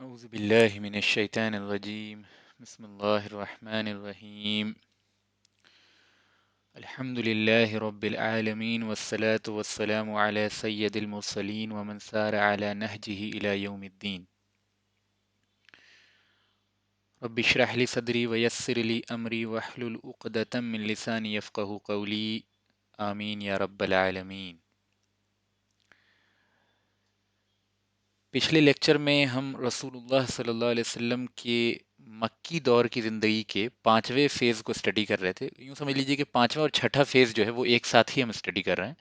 أعوذ بالله من الشيطان الرجيم. بسم الله الرحمن الرحيم. الحمد لله رب العالمين والصلاة والسلام على سيد المرسلين ومن سار على نهجه إلى يوم الدين. رب اشرح لي صدري ويسر لي أمري واحلل عقدة من لساني يفقه قولي. آمين يا رب العالمين. پچھلے لیکچر میں ہم رسول صلی اللہ علیہ وسلم کے مکی دور کی زندگی کے پانچویں فیز کو اسٹڈی کر رہے تھے. یوں سمجھ لیجئے کہ پانچواں اور چھٹا فیز جو ہے وہ ایک ساتھ ہی ہم اسٹڈی کر رہے ہیں،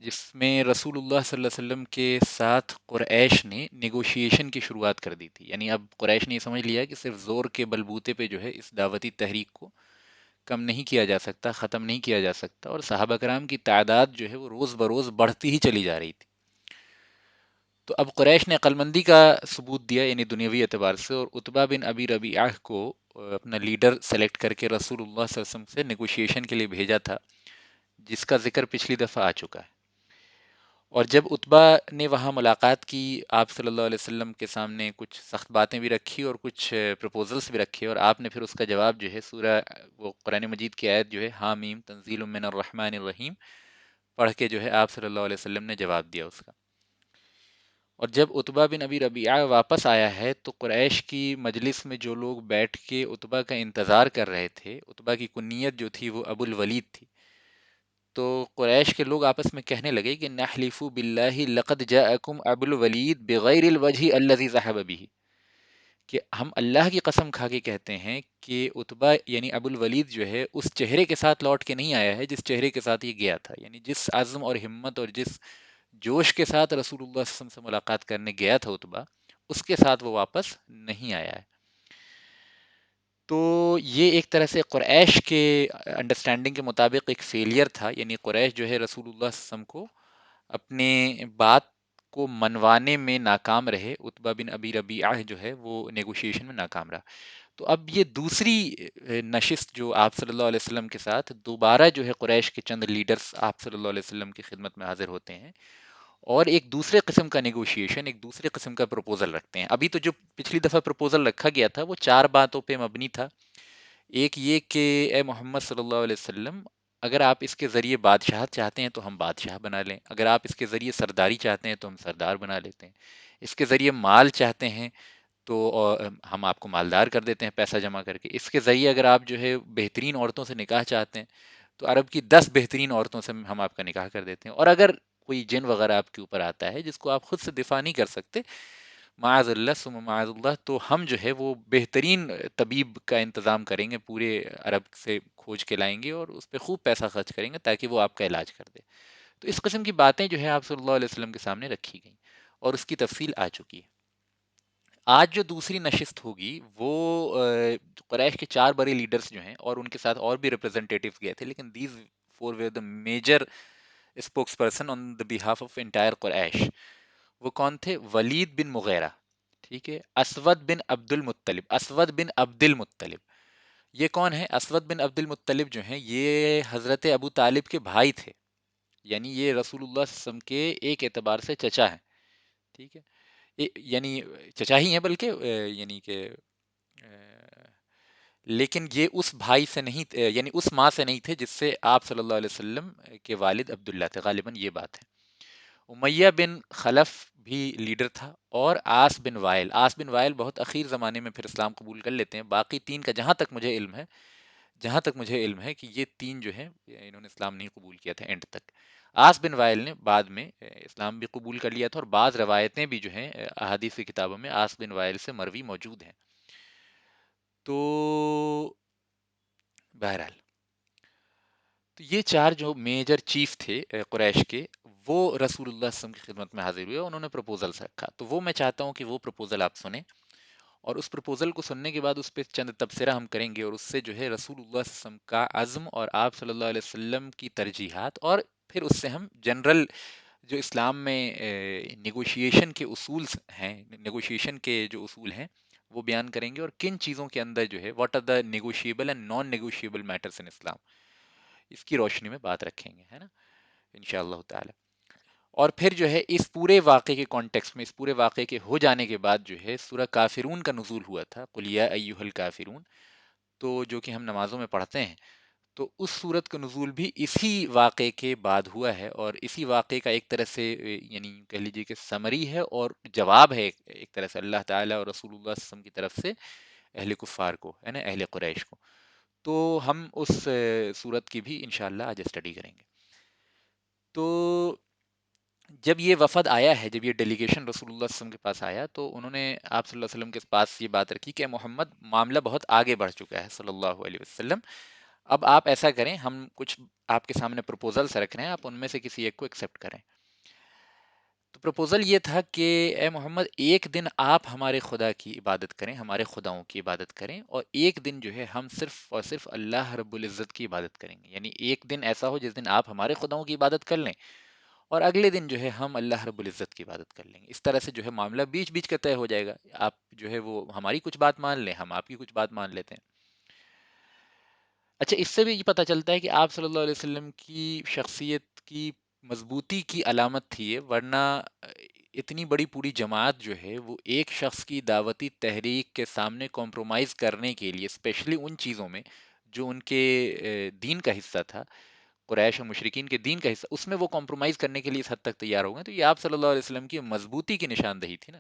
جس میں رسول اللہ صلی اللہ علیہ وسلم کے ساتھ قریش نے نیگوشیشن کی شروعات کر دی تھی. یعنی اب قریش نے یہ سمجھ لیا کہ صرف زور کے بلبوتے پہ جو ہے اس دعوتی تحریک کو کم نہیں کیا جا سکتا، ختم نہیں کیا جا سکتا، اور صحابہ کرام کی تعداد جو ہے وہ روز بروز بڑھتی ہی چلی جا رہی تھی. تو اب قریش نے عقلمندی کا ثبوت دیا، یعنی دنیاوی اعتبار سے، اور عتبہ بن ابی ربیعہ کو اپنا لیڈر سلیکٹ کر کے رسول اللہ صلی اللہ علیہ وسلم سے نیگوشیشن کے لیے بھیجا تھا، جس کا ذکر پچھلی دفعہ آ چکا ہے. اور جب عتبہ نے وہاں ملاقات کی، آپ صلی اللہ علیہ وسلم کے سامنے کچھ سخت باتیں بھی رکھی اور کچھ پروپوزلز بھی رکھے، اور آپ نے پھر اس کا جواب جو ہے سورہ وہ قرآن مجید کی آیت جو ہے حامیم تنزیل من الرحمن الرحیم پڑھ کے جو ہے آپ صلی اللہ علیہ وسلم نے جواب دیا اس کا. اور جب عتبہ بن ابی ربیعہ واپس آیا ہے تو قریش کی مجلس میں جو لوگ بیٹھ کے عتبہ کا انتظار کر رہے تھے، عتبہ کی کنیت جو تھی وہ ابو الولید تھی، تو قریش کے لوگ آپس میں کہنے لگے کہ نحلف باللہ لقد جاءکم ابو الولید بغیر الوجہ الذی ذهب به، کہ ہم اللہ کی قسم کھا کے کہتے ہیں کہ عتبہ یعنی ابو الولید جو ہے اس چہرے کے ساتھ لوٹ کے نہیں آیا ہے جس چہرے کے ساتھ یہ گیا تھا. یعنی جس عزم اور ہمت اور جس جوش کے ساتھ رسول اللہ صلی اللہ علیہ وسلم سے ملاقات کرنے گیا تھا عتبہ، اس کے ساتھ وہ واپس نہیں آیا ہے. تو یہ ایک طرح سے قریش کے انڈرسٹینڈنگ کے مطابق ایک فیلئر تھا. یعنی قریش جو ہے رسول اللہ صلی اللہ علیہ وسلم کو اپنے بات کو منوانے میں ناکام رہے. عتبہ بن ابی ربیعہ جو ہے وہ نیگوشیشن میں ناکام رہا. تو اب یہ دوسری نشست جو آپ صلی اللہ علیہ وسلم کے ساتھ دوبارہ جو ہے قریش کے چند لیڈرز آپ صلی اللہ علیہ وسلم کی خدمت میں حاضر ہوتے ہیں اور ایک دوسرے قسم کا نیگوشیشن، ایک دوسرے قسم کا پروپوزل رکھتے ہیں. ابھی تو جو پچھلی دفعہ پروپوزل رکھا گیا تھا وہ چار باتوں پہ مبنی تھا. ایک یہ کہ اے محمد صلی اللہ علیہ وسلم، اگر آپ اس کے ذریعے بادشاہت چاہتے ہیں تو ہم بادشاہ بنا لیں، اگر آپ اس کے ذریعے سرداری چاہتے ہیں تو ہم سردار بنا لیتے ہیں، اس کے ذریعے مال چاہتے ہیں تو ہم آپ کو مالدار کر دیتے ہیں پیسہ جمع کر کے، اس کے ذریعے اگر آپ جو ہے بہترین عورتوں سے نکاح چاہتے ہیں تو عرب کی 10 بہترین عورتوں سے ہم آپ کا نکاح کر دیتے ہیں، اور اگر کوئی جن وغیرہ آپ کے اوپر آتا ہے جس کو آپ خود سے دفاع نہیں کر سکتے، معاذ اللہ ثم معاذ اللہ، تو ہم جو ہے وہ بہترین طبیب کا انتظام کریں گے، پورے عرب سے کھوج کے لائیں گے اور اس پہ خوب پیسہ خرچ کریں گے تاکہ وہ آپ کا علاج کر دے. تو اس قسم کی باتیں جو ہے آپ صلی اللہ علیہ وسلم کے سامنے رکھی گئیں اور اس کی تفصیل آ چکی ہے. آج جو دوسری نشست ہوگی وہ قریش کے چار بڑے لیڈرز جو ہیں اور ان کے ساتھ اور بھی ریپرزنٹیٹیوز گئے تھے، لیکن these four were the major spokesperson on the behalf of entire قریش. وہ کون تھے؟ ولید بن مغیرہ، ٹھیک ہے، اسود بن عبد المطلب. اسود بن عبد المطلب یہ کون ہے؟ اسود بن عبد المطلب جو ہیں یہ حضرت ابو طالب کے بھائی تھے، یعنی یہ رسول اللہ صلی اللہ علیہ وسلم کے ایک اعتبار سے چچا ہیں، ٹھیک ہے، یعنی چچا ہی ہیں بلکہ یعنی کہ لیکن یہ اس بھائی سے نہیں، یعنی اس ماں سے نہیں تھے جس سے آپ صلی اللہ علیہ وسلم کے والد عبداللہ تھے، غالباً یہ بات ہے. امیہ بن خلف بھی لیڈر تھا، اور آس بن وائل. آس بن وائل بہت اخیر زمانے میں پھر اسلام قبول کر لیتے ہیں. باقی تین کا جہاں تک مجھے علم ہے کہ یہ تین جو ہیں انہوں نے اسلام نہیں قبول کیا تھا اینڈ تک. آس بن وائل نے بعد میں اسلام بھی قبول کر لیا تھا، اور بعض روایتیں بھی جو ہیں احادیث کی کتابوں میں آس بن وائل سے مروی موجود ہیں. تو بہرحال تو یہ چار جو میجر چیف تھے قریش کے، وہ رسول اللہ صلی اللہ علیہ وسلم کی خدمت میں حاضر ہوئے، انہوں نے پروپوزل رکھا. تو وہ میں چاہتا ہوں کہ وہ پروپوزل آپ سنیں، اور اس پروپوزل کو سننے کے بعد اس پہ چند تبصرہ ہم کریں گے، اور اس سے جو ہے رسول اللہ صلی اللہ علیہ وسلم کا عزم اور آپ صلی اللہ علیہ وسلم کی ترجیحات، اور پھر اس سے ہم جنرل جو اسلام میں نیگوشیشن کے اصول ہیں، نیگوشیشن کے جو اصول ہیں وہ بیان کریں گے، اور کن چیزوں کے اندر جو ہے what are the negotiable and non negotiable matters in اسلام، اس کی روشنی میں بات رکھیں گے، ہے نا، انشاءاللہ تعالی. اور پھر جو ہے اس پورے واقعے کے کانٹیکسٹ میں، اس پورے واقعے کے ہو جانے کے بعد جو ہے سورہ کافرون کا نزول ہوا تھا، قل یا ایھا الکافرون، تو جو کہ ہم نمازوں میں پڑھتے ہیں، تو اس صورت کا نزول بھی اسی واقعے کے بعد ہوا ہے، اور اسی واقعے کا ایک طرح سے یعنی کہہ لیجیے کہ سمری ہے اور جواب ہے ایک طرح سے اللہ تعالیٰ اور رسول اللہ صلی اللہ علیہ وسلم کی طرف سے اہل کفار کو، ہے نا، اہل قریش کو. تو ہم اس صورت کی بھی انشاءاللہ آج اسٹڈی کریں گے. تو جب یہ وفد آیا ہے، جب یہ ڈیلیگیشن رسول اللہ صلی اللہ علیہ وسلم کے پاس آیا، تو انہوں نے آپ صلی اللہ علیہ وسلم کے پاس یہ بات رکھی کہ محمد، معاملہ بہت آگے بڑھ چکا ہے صلی اللہ علیہ وسلم. اب آپ ایسا کریں، ہم کچھ آپ کے سامنے پروپوزلس رکھ رہے ہیں، آپ ان میں سے کسی ایک کو ایکسیپٹ کریں. تو پروپوزل یہ تھا کہ اے محمد، ایک دن آپ ہمارے خدا کی عبادت کریں، ہمارے خداؤں کی عبادت کریں، اور ایک دن جو ہے ہم صرف اور صرف اللہ رب العزت کی عبادت کریں گے. یعنی ایک دن ایسا ہو جس دن آپ ہمارے خداؤں کی عبادت کر لیں، اور اگلے دن جو ہے ہم اللہ رب العزت کی عبادت کر لیں گے. اس طرح سے جو ہے معاملہ بیچ بیچ کا طے ہو جائے گا. آپ جو ہے وہ ہماری کچھ بات مان لیں، ہم آپ کی کچھ بات مان لیتے ہیں. اچھا، اس سے بھی یہ پتہ چلتا ہے کہ آپ صلی اللہ علیہ وسلم کی شخصیت کی مضبوطی کی علامت تھی یہ، ورنہ اتنی بڑی پوری جماعت جو ہے وہ ایک شخص کی دعوتی تحریک کے سامنے کمپرومائز کرنے کے لیے، اسپیشلی ان چیزوں میں جو ان کے دین کا حصہ تھا، قریش اور مشرکین کے دین کا حصہ، اس میں وہ کمپرومائز کرنے کے لیے اس حد تک تیار ہو گئے. تو یہ آپ صلی اللہ علیہ وسلم کی مضبوطی کی نشاندہی تھی نا.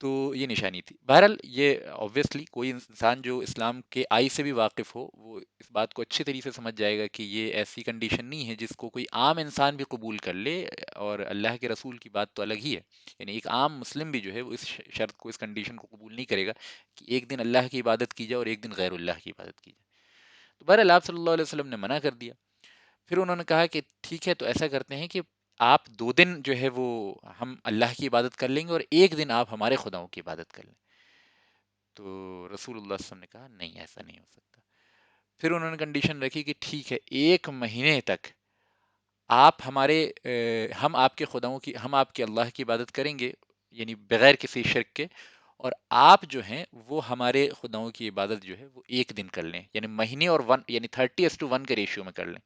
تو یہ نشانی تھی. بہرحال یہ obviously کوئی انسان جو اسلام کے آئی سے بھی واقف ہو، وہ اس بات کو اچھی طریقے سے سمجھ جائے گا کہ یہ ایسی کنڈیشن نہیں ہے جس کو کوئی عام انسان بھی قبول کر لے، اور اللہ کے رسول کی بات تو الگ ہی ہے. یعنی ایک عام مسلم بھی جو ہے وہ اس شرط کو، اس کنڈیشن کو قبول نہیں کرے گا کہ ایک دن اللہ کی عبادت کی جائے اور ایک دن غیر اللہ کی عبادت کی جائے. تو بہرحال آپ صلی اللہ علیہ وسلم نے منع کر دیا. پھر انہوں نے کہا کہ ٹھیک ہے، تو ایسا کرتے ہیں کہ آپ 2 دن جو ہے وہ ہم اللہ کی عبادت کر لیں گے، اور ایک دن آپ ہمارے خداؤں کی عبادت کر لیں. تو رسول اللہ صلی اللہ علیہ وسلم نے کہا نہیں، ایسا نہیں ہو سکتا. پھر انہوں نے کنڈیشن رکھی کہ ٹھیک ہے، 1 مہینے تک آپ ہمارے ہم آپ کے خداؤں کی، ہم آپ کے اللہ کی عبادت کریں گے، یعنی بغیر کسی شرک کے، اور آپ جو ہیں وہ ہمارے خداؤں کی عبادت جو ہے وہ ایک دن کر لیں، یعنی مہینے اور 1، یعنی 30:1 کے ریشیو میں کر لیں.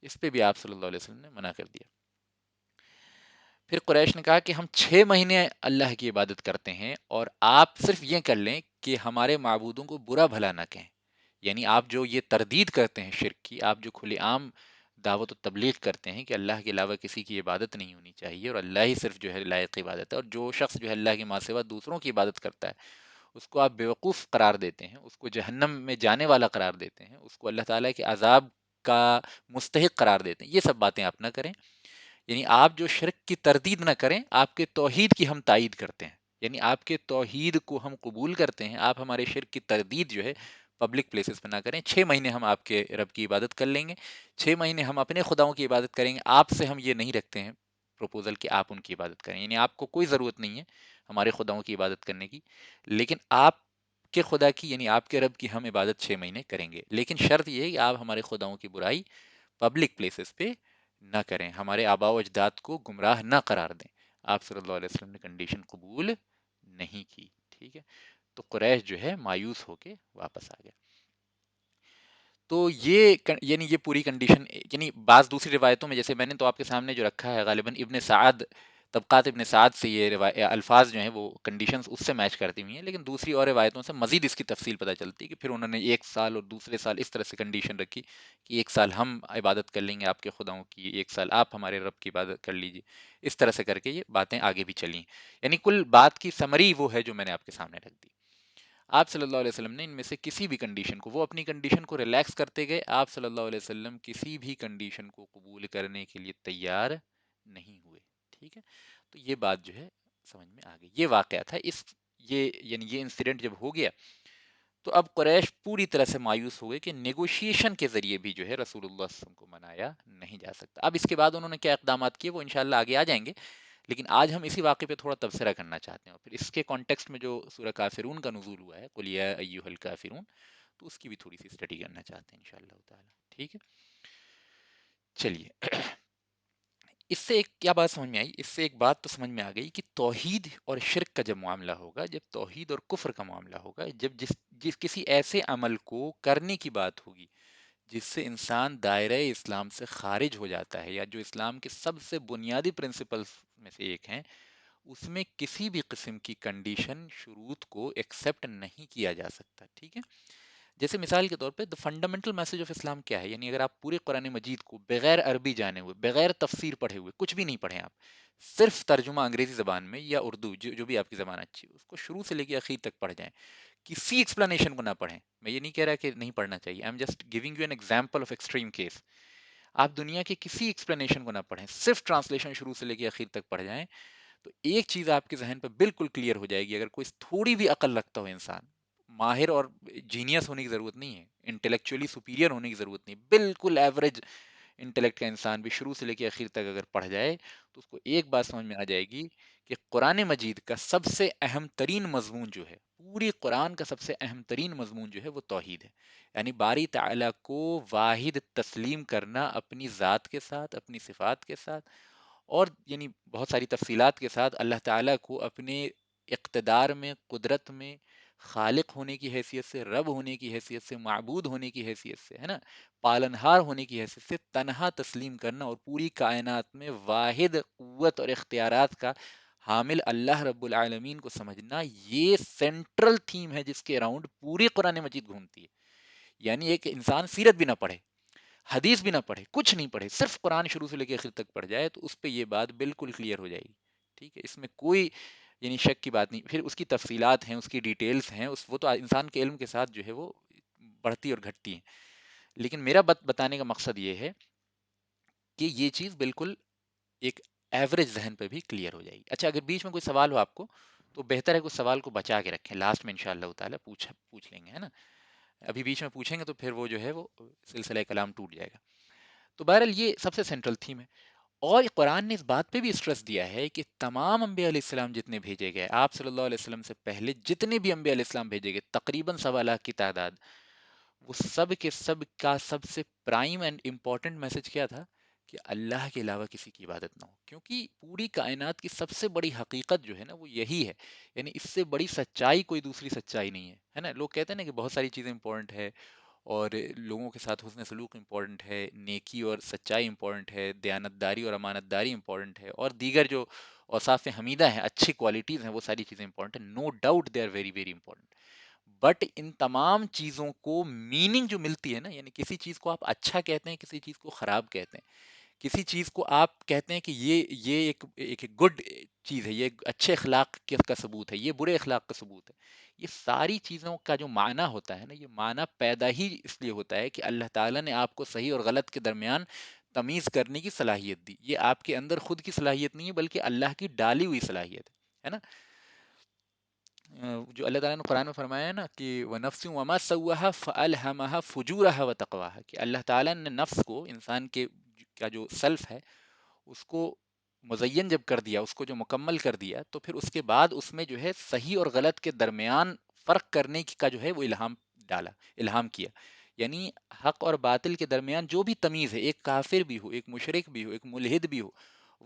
اس پہ بھی آپ صلی اللہ علیہ وسلم نے منع کر دیا. پھر قریش نے کہا کہ ہم 6 مہینے اللہ کی عبادت کرتے ہیں، اور آپ صرف یہ کر لیں کہ ہمارے معبودوں کو برا بھلا نہ کہیں. یعنی آپ جو یہ تردید کرتے ہیں شرک کی، آپ جو کھلے عام دعوت و تبلیغ کرتے ہیں کہ اللہ کے علاوہ کسی کی عبادت نہیں ہونی چاہیے اور اللہ ہی صرف جو ہے لائق عبادت ہے، اور جو شخص جو ہے اللہ کے ماں سوا دوسروں کی عبادت کرتا ہے اس کو آپ بیوقوف قرار دیتے ہیں، اس کو جہنم میں جانے والا قرار دیتے ہیں، اس کو اللہ تعالیٰ کے عذاب کا مستحق قرار دیتے ہیں. یہ سب باتیں آپ نہ کریں. یعنی آپ جو شرک کی تردید نہ کریں، آپ کے توحید کی ہم تائید کرتے ہیں. یعنی آپ کے توحید کو ہم قبول کرتے ہیں، آپ ہمارے شرک کی تردید جو ہے پبلک پلیسز پہ نہ کریں. 6 مہینے ہم آپ کے رب کی عبادت کر لیں گے، 6 مہینے ہم اپنے خداؤں کی عبادت کریں گے. آپ سے ہم یہ نہیں رکھتے ہیں پروپوزل کہ آپ ان کی عبادت کریں، یعنی آپ کو کوئی ضرورت نہیں ہے ہمارے خداؤں کی عبادت کرنے کی، لیکن آپ کے خدا کی، یعنی آپ کے رب کی ہم عبادت 6 مہینے کریں گے. لیکن شرط یہ ہے کہ آپ ہمارے خداؤں کی برائی پبلک پلیسز پہ نہ کریں، ہمارے آباء و اجداد کو گمراہ نہ قرار دیں. آپ صلی اللہ علیہ وسلم نے کنڈیشن قبول نہیں کی. ٹھیک ہے، تو قریش جو ہے مایوس ہو کے واپس آ گیا. تو یہ یعنی یہ پوری کنڈیشن، یعنی بعض دوسری روایتوں میں، جیسے میں نے تو آپ کے سامنے جو رکھا ہے غالباً ابن سعد، طبقات ابن سعد سے یہ الفاظ جو ہیں وہ کنڈیشنز اس سے میچ کرتی ہوئی ہیں، لیکن دوسری اور روایتوں سے مزید اس کی تفصیل پتہ چلتی ہے کہ پھر انہوں نے 1 سال اور دوسرے سال اس طرح سے کنڈیشن رکھی کہ 1 سال ہم عبادت کر لیں گے آپ کے خداؤں کی، 1 سال آپ ہمارے رب کی عبادت کر لیجیے. اس طرح سے کر کے یہ باتیں آگے بھی چلیں. یعنی کل بات کی سمری وہ ہے جو میں نے آپ کے سامنے رکھ دی. آپ صلی اللہ علیہ وسلم نے ان میں سے کسی بھی کنڈیشن کو، وہ اپنی کنڈیشن کو ریلیکس کرتے گئے، آپ صلی اللہ علیہ وسلم کسی بھی کنڈیشن کو قبول کرنے کے لیے تیار نہیں ہوئے. ٹھیک ہے، تو یہ بات جو ہے سمجھ میں آ گئی. یہ واقعہ تھا. یہ یعنی یہ انسیڈنٹ جب ہو گیا تو اب قریش پوری طرح سے مایوس ہوئے کہ نیگوشیشن کے ذریعے بھی جو ہے رسول اللہ صلی اللہ علیہ وسلم کو منایا نہیں جا سکتا. اب اس کے بعد انہوں نے کیا اقدامات کیے وہ انشاءاللہ آگے آ جائیں گے، لیکن آج ہم اسی واقعے پہ تھوڑا تبصرہ کرنا چاہتے ہیں، اور پھر اس کے کانٹیکسٹ میں جو سورہ کافرون کا نزول ہوا ہے، قل یا ایھا الکافرون، تو اس کی بھی تھوڑی سی اسٹڈی کرنا چاہتے ہیں انشاءاللہ تعالی. ٹھیک ہے، چلیے. اس سے ایک کیا بات سمجھ میں آئی؟ اس سے ایک بات تو سمجھ میں آ گئی کہ توحید اور شرک کا جب معاملہ ہوگا، جب توحید اور کفر کا معاملہ ہوگا، جب جس کسی ایسے عمل کو کرنے کی بات ہوگی جس سے انسان دائرہ اسلام سے خارج ہو جاتا ہے، یا جو اسلام کے سب سے بنیادی پرنسپلز میں سے ایک ہیں، اس میں کسی بھی قسم کی کنڈیشن شروط کو ایکسپٹ نہیں کیا جا سکتا، ٹھیک ہے؟ جیسے مثال کے طور پہ دا فنڈامنٹل میسج آف اسلام کیا ہے، یعنی اگر آپ پورے قرآن مجید کو بغیر عربی جانے ہوئے، بغیر تفسیر پڑھے ہوئے، کچھ بھی نہیں پڑھے آپ، صرف ترجمہ انگریزی زبان میں یا اردو، جو بھی آپ کی زبان اچھی ہے، اس کو شروع سے لے کے آخر تک پڑھ جائیں، کسی ایکسپلینیشن کو نہ پڑھیں، میں یہ نہیں کہہ رہا کہ نہیں پڑھنا چاہیے، I am just giving you an example of extreme case, آپ دنیا کے کسی ایکسپلینیشن کو نہ پڑھیں، صرف ٹرانسلیشن شروع سے لے کے آخر تک پڑھ جائیں، تو ایک چیز آپ کے ذہن پہ بالکل کلیئر ہو جائے گی، اگر کوئی تھوڑی بھی عقل رکھتا ہو انسان، ماہر اور جینیس ہونے کی ضرورت نہیں ہے، انٹلیکچولی سپیریئر ہونے کی ضرورت نہیں، بالکل ایوریج انٹلیکٹ کا انسان بھی شروع سے لے کے آخر تک اگر پڑھ جائے تو اس کو ایک بات سمجھ میں آ جائے گی کہ قرآن مجید کا سب سے اہم ترین مضمون جو ہے، پوری قرآن کا سب سے اہم ترین مضمون جو ہے وہ توحید ہے، یعنی باری تعالیٰ کو واحد تسلیم کرنا، اپنی ذات کے ساتھ، اپنی صفات کے ساتھ، اور یعنی بہت ساری تفصیلات کے ساتھ اللہ تعالیٰ کو اپنے اقتدار میں، قدرت میں، خالق ہونے کی حیثیت سے، رب ہونے کی حیثیت سے، معبود ہونے کی حیثیت سے، ہے نا، پالنہار ہونے کی حیثیت سے تنہا تسلیم کرنا، اور پوری کائنات میں واحد قوت اور اختیارات کا حامل اللہ رب العالمین کو سمجھنا، یہ سینٹرل تھیم ہے جس کے اراؤنڈ پوری قرآن مجید گھومتی ہے، یعنی ایک انسان سیرت بھی نہ پڑھے، حدیث بھی نہ پڑھے، کچھ نہیں پڑھے، صرف قرآن شروع سے لے کے آخر تک پڑھ جائے تو اس پہ یہ بات بالکل کلیئر ہو جائے گی، ٹھیک ہے؟ اس میں کوئی یعنی شک کی بات نہیں، پھر اس کی تفصیلات ہیں، اس کی ڈیٹیلز ہیں، وہ تو انسان کے علم کے ساتھ جو ہے وہ بڑھتی اور گھٹتی ہیں، لیکن میرا بتانے کا مقصد یہ ہے کہ یہ چیز بالکل ایک ایوریج ذہن پہ بھی کلیئر ہو جائے گی۔ اچھا، اگر بیچ میں کوئی سوال ہو آپ کو تو بہتر ہے کہ اس سوال کو بچا کے رکھیں، لاسٹ میں انشاءاللہ تعالیٰ پوچھ لیں گے، ہے نا؟ ابھی بیچ میں پوچھیں گے تو پھر وہ جو ہے وہ سلسلہ کلام ٹوٹ جائے گا۔ تو بہرحال یہ سب سے سینٹرل تھیم ہے، اور قرآن نے اس بات پہ بھی اسٹریس دیا ہے کہ تمام انبیاء علیہ السلام جتنے بھیجے گئے، آپ صلی اللہ علیہ وسلم سے پہلے جتنے بھی انبیاء علیہ السلام بھیجے گئے، تقریباً 1.25 لاکھ کی تعداد، وہ سب کے سب کا سب سے پرائم اینڈ امپورٹنٹ میسج کیا تھا؟ کہ اللہ کے علاوہ کسی کی عبادت نہ ہو، کیونکہ پوری کائنات کی سب سے بڑی حقیقت جو ہے نا وہ یہی ہے، یعنی اس سے بڑی سچائی کوئی دوسری سچائی نہیں ہے نا؟ لوگ کہتے ہیں نا کہ بہت ساری چیزیں امپورٹنٹ ہے، اور لوگوں کے ساتھ حسن سلوک امپورٹنٹ ہے، نیکی اور سچائی امپورٹنٹ ہے، دیانتداری اور امانت داری امپورٹنٹ ہے، اور دیگر جو اوصاف حمیدہ ہیں، اچھی کوالٹیز ہیں، وہ ساری چیزیں امپورٹنٹ ہیں، no doubt they are very very important, but ان تمام چیزوں کو میننگ جو ملتی ہے نا، یعنی کسی چیز کو آپ اچھا کہتے ہیں، کسی چیز کو خراب کہتے ہیں، کسی چیز کو آپ کہتے ہیں کہ یہ ایک گڈ چیز ہے، یہ اچھے اخلاق کا ثبوت ہے، یہ برے اخلاق کا ثبوت ہے، یہ ساری چیزوں کا جو معنی ہوتا ہے نا، یہ معنی پیدا ہی اس لیے ہوتا ہے کہ اللہ تعالیٰ نے آپ کو صحیح اور غلط کے درمیان تمیز کرنے کی صلاحیت دی، یہ آپ کے اندر خود کی صلاحیت نہیں ہے بلکہ اللہ کی ڈالی ہوئی صلاحیت ہے نا؟ جو اللہ تعالیٰ نے قرآن میں فرمایا ہے نا کہ وَنَفْسٍ وَمَا سَوَّاهَا فَأَلْهَمَهَا فُجُورَهَا وَتَقْوَاهَا، کہ اللہ تعالیٰ نے نفس کو، انسان کے کا جو سیلف ہے، اس کو مزین جب کر دیا، اس کو جو مکمل کر دیا، تو پھر اس کے بعد اس میں جو ہے صحیح اور غلط کے درمیان فرق کرنے کا جو ہے وہ ڈالا، الہام کیا، یعنی حق اور باطل کے درمیان جو بھی تمیز ہے، ایک کافر بھی ہو، ایک مشرک بھی ہو، ایک ملحد بھی ہو،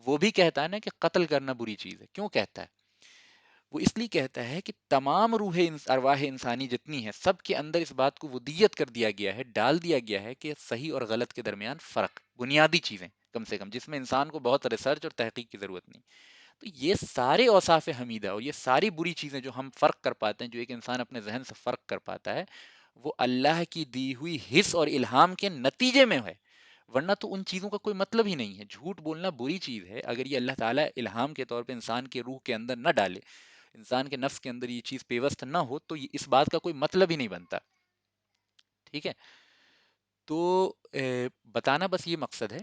وہ بھی کہتا ہے نا کہ قتل کرنا بری چیز ہے، کیوں کہتا ہے؟ وہ اس لیے کہتا ہے کہ تمام ارواح انسانی جتنی ہے، سب کے اندر اس بات کو ودیت کر دیا گیا ہے، ڈال دیا گیا ہے کہ صحیح اور غلط کے درمیان فرق، بنیادی چیزیں کم سے کم، جس میں انسان کو بہت ریسرچ اور تحقیق کی ضرورت نہیں، تو یہ سارے اوصاف حمیدہ اور یہ ساری بری چیزیں جو ہم فرق کر پاتے ہیں، جو ایک انسان اپنے ذہن سے فرق کر پاتا ہے، وہ اللہ کی دی ہوئی حس اور الہام کے نتیجے میں ہے، ورنہ تو ان چیزوں کا کوئی مطلب ہی نہیں ہے، جھوٹ بولنا بری چیز ہے، اگر یہ اللہ تعالیٰ الہام کے طور پہ انسان کے روح کے اندر نہ ڈالے، انسان کے نفس کے اندر یہ چیز پیوست نہ ہو، تو اس بات کا کوئی مطلب ہی نہیں بنتا، ٹھیک ہے؟ تو بتانا بس یہ مقصد ہے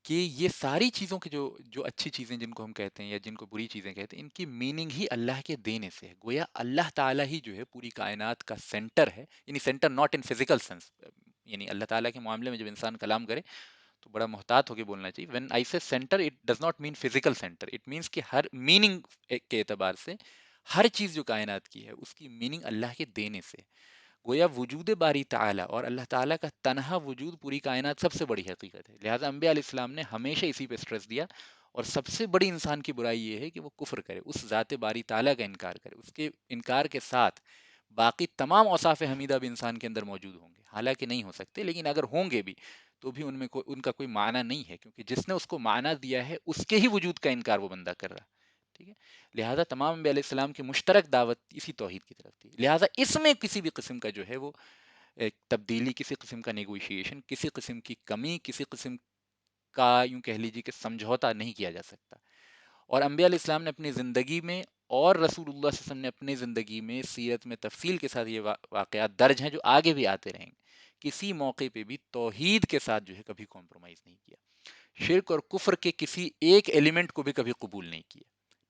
کہ یہ ساری چیزوں کی جو اچھی چیزیں جن کو ہم کہتے ہیں یا جن کو بری چیزیں کہتے ہیں، ان کی میننگ ہی اللہ کے دینے سے ہے، گویا اللہ تعالیٰ ہی جو ہے پوری کائنات کا سینٹر ہے، یعنی centre not in physical sense, یعنی اللہ تعالیٰ کے معاملے میں جب انسان کلام کرے تو بڑا محتاط ہو کے بولنا چاہیے، وین آئی سے centre it does not mean physical centre, it means کہ ہر میننگ کے اعتبار سے ہر چیز جو کائنات کی ہے اس کی میننگ اللہ کے دینے سے، گویا وجود باری تعالیٰ اور اللہ تعالیٰ کا تنہا وجود پوری کائنات سب سے بڑی حقیقت ہے، لہٰذا انبیاء علیہ السلام نے ہمیشہ اسی پہ اسٹریس دیا، اور سب سے بڑی انسان کی برائی یہ ہے کہ وہ کفر کرے، اس ذات باری تعالیٰ کا انکار کرے، اس کے انکار کے ساتھ باقی تمام اوصاف حمیدہ بھی انسان کے اندر موجود ہوں گے، حالانکہ نہیں ہو سکتے، لیکن اگر ہوں گے بھی تو بھی ان کا کوئی معنی نہیں ہے، کیونکہ جس نے اس کو معنی دیا ہے اس کے ہی وجود کا انکار وہ بندہ کر رہا. ٹھیک ہے. لہٰذا تمام انبیاء علیہ السلام کی مشترک دعوت اسی توحید کی طرف تھی. لہٰذا اس میں کسی بھی قسم کا جو ہے وہ ایک تبدیلی، کسی قسم کا نیگوشیشن، کسی قسم کی کمی، کسی قسم کا یوں کہہ لیجیے کہ سمجھوتا نہیں کیا جا سکتا. اور انبیاء علیہ السلام نے اپنی زندگی میں اور رسول اللہ صلی اللہ علیہ وسلم نے اپنی زندگی میں سیرت میں تفصیل کے ساتھ یہ واقعات درج ہیں جو آگے بھی آتے رہیں گے. کسی موقع پہ بھی توحید کے ساتھ جو ہے کبھی کمپرومائز نہیں کیا، شرک اور کفر کے کسی ایک ایلیمنٹ کو بھی کبھی قبول نہیں کیا.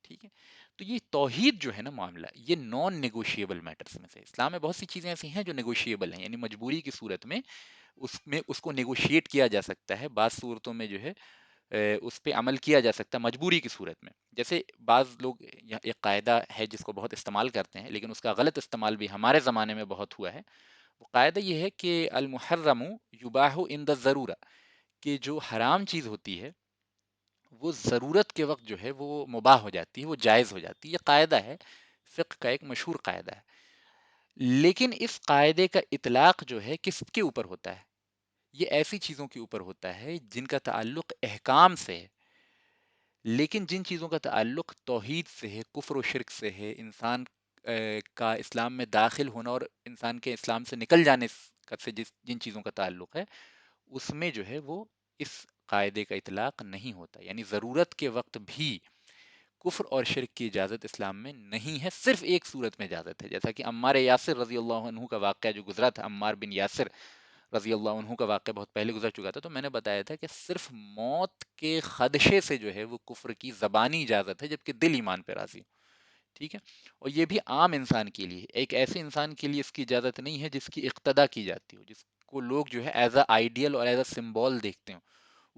ٹھیک ہے. تو یہ توحید جو ہے نا معاملہ، یہ نان نیگوشیبل میٹرز میں سے. اسلام میں بہت سی چیزیں ایسی ہیں جو نیگوشیبل ہیں، یعنی مجبوری کی صورت میں اس کو نیگوشیٹ کیا جا سکتا ہے. بعض صورتوں میں جو ہے اس پہ عمل کیا جا سکتا ہے مجبوری کی صورت میں. جیسے بعض لوگ ایک قاعدہ ہے جس کو بہت استعمال کرتے ہیں، لیکن اس کا غلط استعمال بھی ہمارے زمانے میں بہت ہوا ہے. وہ قاعدہ یہ ہے کہ المحرم یباح عند الضرورہ، کہ جو حرام چیز ہوتی ہے وہ ضرورت کے وقت جو ہے وہ مباح ہو جاتی ہے، وہ جائز ہو جاتی ہے. یہ قاعدہ ہے، فقہ کا ایک مشہور قاعدہ ہے. لیکن اس قاعدے کا اطلاق جو ہے کس کے اوپر ہوتا ہے؟ یہ ایسی چیزوں کے اوپر ہوتا ہے جن کا تعلق احکام سے ہے. لیکن جن چیزوں کا تعلق توحید سے ہے، کفر و شرک سے ہے، انسان کا اسلام میں داخل ہونا اور انسان کے اسلام سے نکل جانے سے جن چیزوں کا تعلق ہے، اس میں جو ہے وہ اس قاعدے کا اطلاق نہیں ہوتا. یعنی ضرورت کے وقت بھی کفر اور شرک کی اجازت اسلام میں نہیں ہے. صرف ایک صورت میں اجازت ہے، جیسا کہ عمار یاسر رضی اللہ عنہ کا واقعہ جو گزرا تھا. عمار بن یاسر رضی اللہ عنہ کا واقعہ بہت پہلے گزر چکا تھا، تو میں نے بتایا تھا کہ صرف موت کے خدشے سے جو ہے وہ کفر کی زبانی اجازت ہے، جبکہ دل ایمان پہ راضی ہو. ٹھیک ہے. اور یہ بھی عام انسان کے لیے، ایک ایسے انسان کے لیے اس کی اجازت نہیں ہے جس کی اقتدا کی جاتی ہو، جس کو لوگ جو ہے ایز اے آئیڈیل اور ایز اے سمبول دیکھتے ہوں.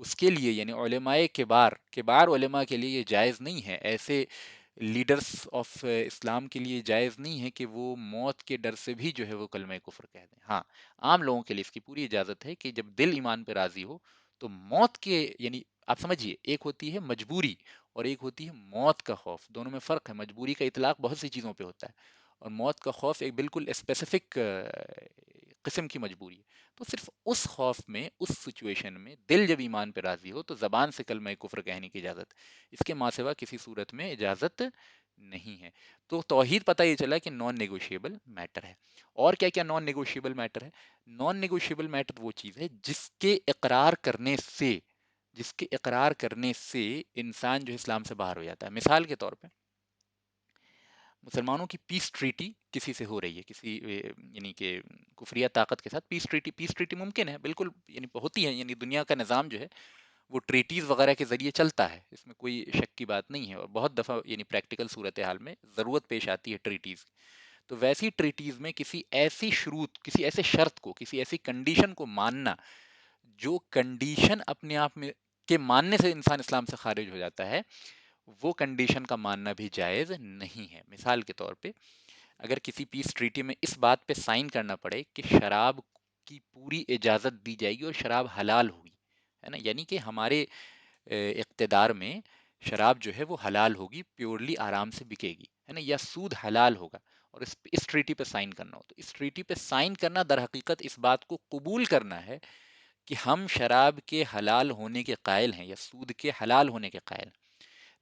اس کے لیے یعنی علماء کبار علماء کے لیے یہ جائز نہیں ہے، ایسے لیڈرز آف اسلام کے لیے جائز نہیں ہے کہ وہ موت کے ڈر سے بھی جو ہے وہ کلمہ کفر کہہ دیں. ہاں، عام لوگوں کے لیے اس کی پوری اجازت ہے کہ جب دل ایمان پہ راضی ہو تو موت کے یعنی آپ سمجھیے، ایک ہوتی ہے مجبوری اور ایک ہوتی ہے موت کا خوف. دونوں میں فرق ہے. مجبوری کا اطلاق بہت سی چیزوں پہ ہوتا ہے، اور موت کا خوف ایک بالکل اسپیسیفک قسم کی مجبوری ہے. تو صرف اس خوف میں، اس سچویشن میں دل جب ایمان پہ راضی ہو تو زبان سے کلمہ کفر کہنے کی اجازت، اس کے ماں سوا کسی صورت میں اجازت نہیں ہے. تو توحید پتہ یہ چلا کہ نان نیگوشیبل میٹر ہے. اور کیا کیا نان نیگوشیبل میٹر ہے؟ نان نیگوشیبل میٹر وہ چیز ہے جس کے اقرار کرنے سے انسان جو اسلام سے باہر ہو جاتا ہے. مثال کے طور پہ مسلمانوں کی پیس ٹریٹی کسی سے ہو رہی ہے، کسی یعنی کہ کفریہ طاقت کے ساتھ پیس ٹریٹی ممکن ہے، بالکل یعنی ہوتی ہے. یعنی دنیا کا نظام جو ہے وہ ٹریٹیز وغیرہ کے ذریعے چلتا ہے، اس میں کوئی شک کی بات نہیں ہے. اور بہت دفعہ یعنی پریکٹیکل صورتحال میں ضرورت پیش آتی ہے ٹریٹیز. تو ویسی ٹریٹیز میں کسی ایسی شروط، کسی ایسے شرط کو، کسی ایسی کنڈیشن کو ماننا جو کنڈیشن اپنے آپ میں کے ماننے سے انسان اسلام سے خارج ہو جاتا ہے، وہ کنڈیشن کا ماننا بھی جائز نہیں ہے. مثال کے طور پہ اگر کسی پیس ٹریٹی میں اس بات پہ سائن کرنا پڑے کہ شراب کی پوری اجازت دی جائے گی اور شراب حلال ہوگی، ہے نا، یعنی کہ ہمارے اقتدار میں شراب جو ہے وہ حلال ہوگی، پیورلی آرام سے بکے گی، ہے نا، یا سود حلال ہوگا، اور اس ٹریٹی پہ سائن کرنا ہو، تو اس ٹریٹی پہ سائن کرنا در حقیقت اس بات کو قبول کرنا ہے کہ ہم شراب کے حلال ہونے کے قائل ہیں یا سود کے حلال ہونے کے قائل ہیں.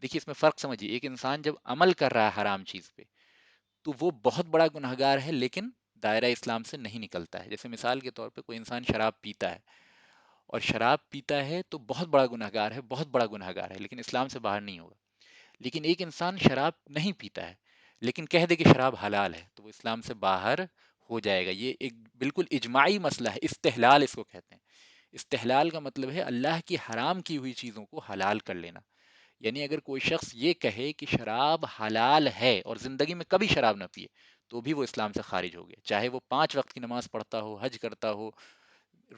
دیکھیے اس میں فرق سمجھیے. ایک انسان جب عمل کر رہا ہے حرام چیز پہ تو وہ بہت بڑا گناہ گار ہے، لیکن دائرہ اسلام سے نہیں نکلتا ہے. جیسے مثال کے طور پہ کوئی انسان شراب پیتا ہے، اور شراب پیتا ہے تو بہت بڑا گناہ گار ہے، بہت بڑا گناہ گار ہے، لیکن اسلام سے باہر نہیں ہوگا. لیکن ایک انسان شراب نہیں پیتا ہے لیکن کہہ دے کہ شراب حلال ہے تو وہ اسلام سے باہر ہو جائے گا. یہ ایک بالکل اجماعی مسئلہ ہے، استحلال اس کو کہتے ہیں. استحلال کا مطلب ہے اللہ کی حرام کی ہوئی چیزوں کو حلال کر لینا. یعنی اگر کوئی شخص یہ کہے کہ شراب حلال ہے اور زندگی میں کبھی شراب نہ پیے تو بھی وہ اسلام سے خارج ہو گیا، چاہے وہ 5 وقت کی نماز پڑھتا ہو، حج کرتا ہو،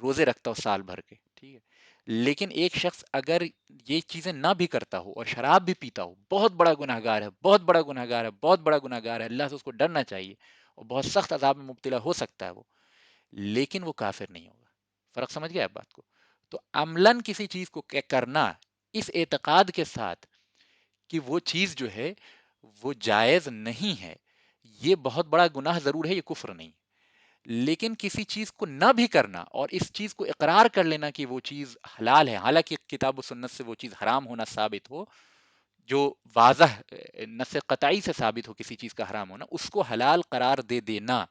روزے رکھتا ہو سال بھر کے. ٹھیک ہے. لیکن ایک شخص اگر یہ چیزیں نہ بھی کرتا ہو اور شراب بھی پیتا ہو، بہت بڑا گناہ گار ہے، بہت بڑا گناہ گار ہے، بہت بڑا گناہ گار ہے، اللہ سے اس کو ڈرنا چاہیے اور بہت سخت عذاب میں مبتلا ہو سکتا ہے وہ، لیکن وہ کافر نہیں ہوگا. فرق سمجھ گیا آپ بات کو؟ تو عملاً کسی چیز کو کرنا اس اعتقاد کے ساتھ کہ وہ چیز جو ہے وہ جائز نہیں ہے، یہ بہت بڑا گناہ ضرور ہے، یہ کفر نہیں. لیکن کسی چیز کو نہ بھی کرنا اور اس چیز کو اقرار کر لینا کہ وہ چیز حلال ہے، حالانکہ کتاب و سنت سے وہ چیز حرام ہونا ثابت ہو، جو واضح نص قطعی سے ثابت ہو کسی چیز کا حرام ہونا، اس کو حلال قرار دے دینا،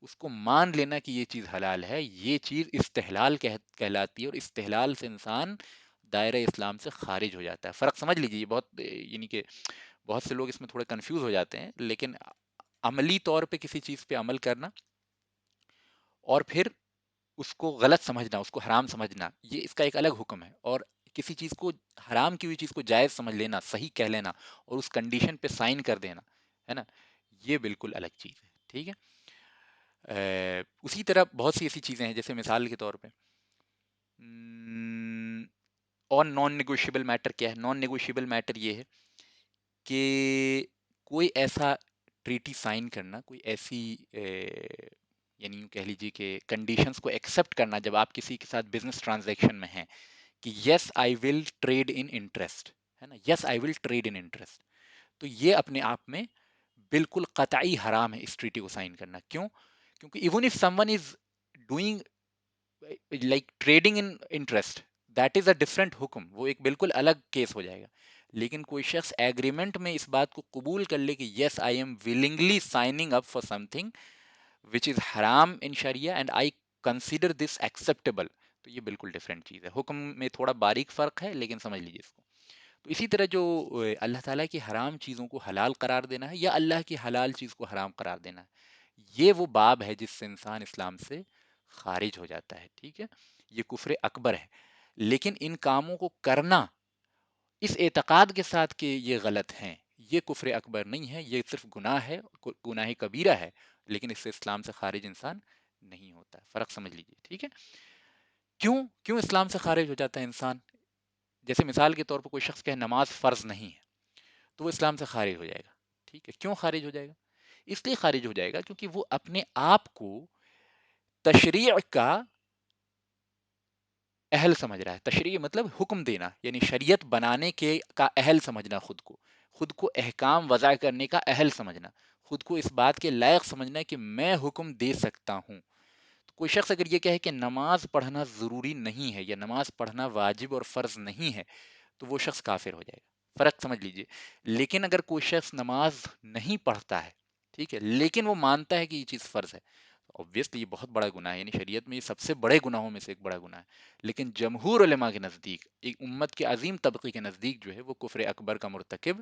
اس کو مان لینا کہ یہ چیز حلال ہے، یہ چیز استحلال کہلاتی ہے، اور استحلال سے انسان دائرہ اسلام سے خارج ہو جاتا ہے۔ فرق سمجھ لیجیے، یہ بہت یعنی کہ بہت سے لوگ اس میں تھوڑے کنفیوز ہو جاتے ہیں، لیکن عملی طور پہ کسی چیز پہ عمل کرنا اور پھر اس کو غلط سمجھنا، اس کو حرام سمجھنا، یہ اس کا ایک الگ حکم ہے، اور کسی چیز کو حرام کی ہوئی چیز کو جائز سمجھ لینا، صحیح کہہ لینا اور اس کنڈیشن پہ سائن کر دینا، ہے نا، یہ بالکل الگ چیز ہے، ٹھیک ہے۔ اسی طرح بہت سی ایسی چیزیں ہیں، جیسے مثال کے طور پہ اور نان نیگوشیبل میٹر کیا ہے؟ نان نیگوشیبل میٹر یہ ہے کہ کوئی ایسا ٹریٹی سائن کرنا، کوئی ایسی یعنی یوں کہہ لیجیے کہ کنڈیشنز کو ایکسیپٹ کرنا جب آپ کسی کے ساتھ بزنس ٹرانزیکشن میں ہیں، کہ yes I will trade in interest, ہے نا، یس آئی ول ٹریڈ ان انٹرسٹ، تو یہ اپنے آپ میں بالکل قطعی حرام ہے اس ٹریٹی کو سائن کرنا۔ کیوں؟ کیونکہ even if some one is doing like trading in interest, that is a different حکم، وہ ایک بالکل الگ کیس ہو جائے گا، لیکن کوئی شخص ایگریمنٹ میں اس بات کو قبول کر لے کہ yes I am willingly signing up for something which is حرام ان شریعہ and I consider this acceptable, تو یہ بالکل ڈفرینٹ چیز ہے، حکم میں تھوڑا باریک فرق ہے لیکن سمجھ لیجیے اس کو۔ تو اسی طرح جو اللہ تعالیٰ کی حرام چیزوں کو حلال قرار دینا ہے یا اللہ کی حلال چیز کو حرام قرار دینا ہے، یہ وہ باب ہے جس سے انسان اسلام سے خارج ہو جاتا ہے، ٹھیک ہے، یہ کفر اکبر ہے۔ لیکن ان کاموں کو کرنا اس اعتقاد کے ساتھ کہ یہ غلط ہیں، یہ کفر اکبر نہیں ہے، یہ صرف گناہ ہے، گناہ کبیرہ ہے، لیکن اس سے اسلام سے خارج انسان نہیں ہوتا ہے۔ فرق سمجھ لیجیے، ٹھیک ہے۔ کیوں اسلام سے خارج ہو جاتا ہے انسان؟ جیسے مثال کے طور پر کوئی شخص کہے نماز فرض نہیں ہے، تو وہ اسلام سے خارج ہو جائے گا، ٹھیک ہے۔ کیوں خارج ہو جائے گا؟ اس لیے خارج ہو جائے گا کیونکہ وہ اپنے آپ کو تشریع کا اہل سمجھ رہا ہے۔ تشریع مطلب حکم دینا، یعنی شریعت بنانے کے کا اہل سمجھنا، خود کو احکام وضع کرنے کا اہل سمجھنا، خود کو اس بات کے لائق سمجھنا کہ میں حکم دے سکتا ہوں۔ تو کوئی شخص اگر یہ کہے کہ نماز پڑھنا ضروری نہیں ہے یا نماز پڑھنا واجب اور فرض نہیں ہے، تو وہ شخص کافر ہو جائے گا۔ فرق سمجھ لیجئے۔ لیکن اگر کوئی شخص نماز نہیں پڑھتا ہے، ٹھیک ہے، لیکن وہ مانتا ہے کہ یہ چیز فرض ہے، obviously یہ بہت بڑا گناہ ہے، یعنی شریعت میں یہ سب سے بڑے گناہوں میں سے ایک بڑا گناہ ہے، لیکن جمہور علماء کے نزدیک، ایک امت کے عظیم طبقے کے نزدیک جو ہے وہ کفر اکبر کا مرتکب